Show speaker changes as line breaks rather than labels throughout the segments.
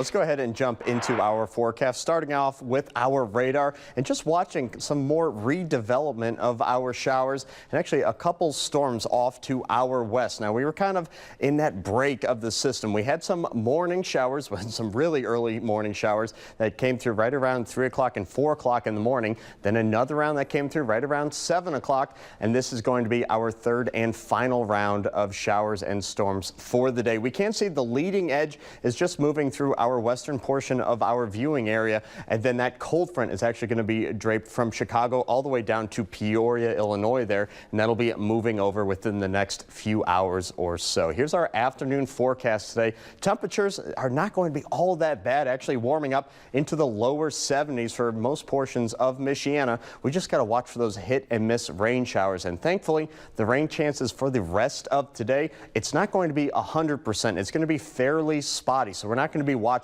Let's go ahead and jump into our forecast, starting off with our radar and just watching some more redevelopment of our showers and actually a couple storms off to our west. Now, we were kind of in that break of the system. We had some morning showers, some really early morning showers that came through right around 3 o'clock and 4 o'clock in the morning. Then another round that came through right around 7 o'clock. And this is going to be our third and final round of showers and storms for the day. We can see the leading edge is just moving through our western portion of our viewing area, and then that cold front is actually going to be draped from Chicago all the way down to Peoria, Illinois there, and that'll be moving over within the next few hours or so. Here's our afternoon forecast today. Temperatures are not going to be all that bad, actually warming up into the lower 70s for most portions of Michiana. We just got to watch for those hit and miss rain showers, and thankfully the rain chances for the rest of today, it's not going to be 100%. It's going to be fairly spotty, so we're not going to be watching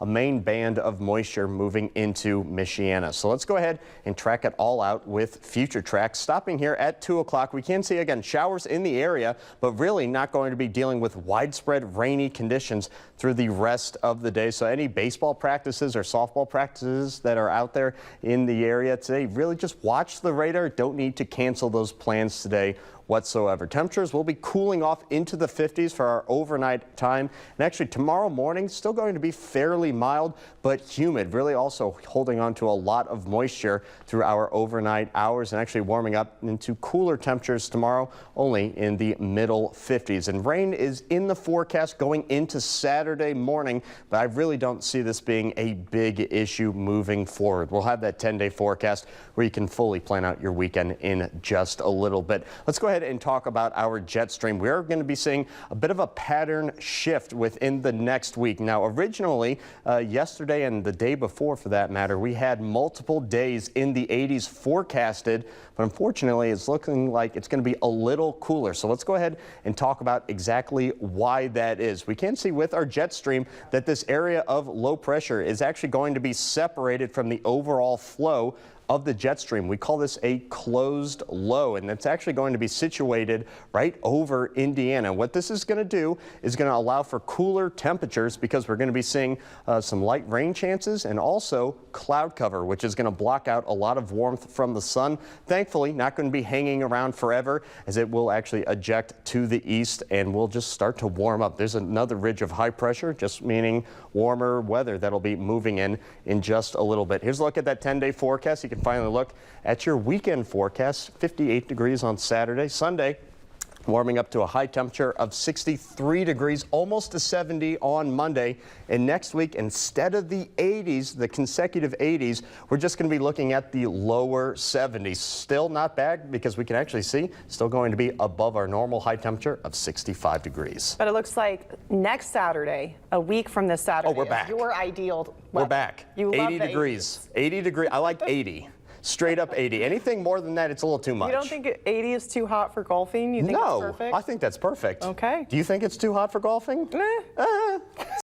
a main band of moisture moving into Michiana. So let's go ahead and track it all out with Future Track. Stopping here at 2 o'clock, we can see again showers in the area, but really not going to be dealing with widespread rainy conditions through the rest of the day. So any baseball practices or softball practices that are out there in the area today, really just watch the radar. Don't need to cancel those plans today whatsoever. Temperatures will be cooling off into the 50s for our overnight time. And actually tomorrow morning, still going to be fairly mild, but humid, really also holding on to a lot of moisture through our overnight hours and actually warming up into cooler temperatures tomorrow, only in the middle 50s. And rain is in the forecast going into Saturday morning, but I really don't see this being a big issue moving forward. We'll have that 10-day forecast where you can fully plan out your weekend in just a little bit. Let's go ahead and talk about our jet stream. We're going to be seeing a bit of a pattern shift within the next week. Now, originally, yesterday and the day before, for that matter, we had multiple days in the 80s forecasted, but unfortunately, it's looking like it's going to be a little cooler. So let's go ahead and talk about exactly why that is. We can see with our jet stream that this area of low pressure is actually going to be separated from the overall flow of the jet stream. We call this a closed low, and it's actually going to be situated right over Indiana. What this is going to do is going to allow for cooler temperatures because we're going to be seeing some light rain chances and also cloud cover, which is going to block out a lot of warmth from the sun. Thankfully, not going to be hanging around forever, as it will actually eject to the east and will just start to warm up. There's another ridge of high pressure, just meaning warmer weather that'll be moving in just a little bit. Here's a look at that 10-day forecast. You can finally look at your weekend forecast. 58 degrees on Saturday. Sunday, warming up to a high temperature of 63 degrees, almost to 70 on Monday. And next week, instead of the 80s, the consecutive 80s, we're just going to be looking at the lower 70s. Still not bad because we can actually see still going to be above our normal high temperature of 65 degrees.
But it looks like next Saturday, a week from this Saturday,
we're back.
Your ideal weather.
We're back.
You
80
love
degrees. 80 degrees. I like 80. Straight up 80. Anything more than that, it's a little too much.
You don't think 80 is too hot for golfing? You think it's perfect?
I think that's perfect.
Okay.
Do you think it's too hot for golfing?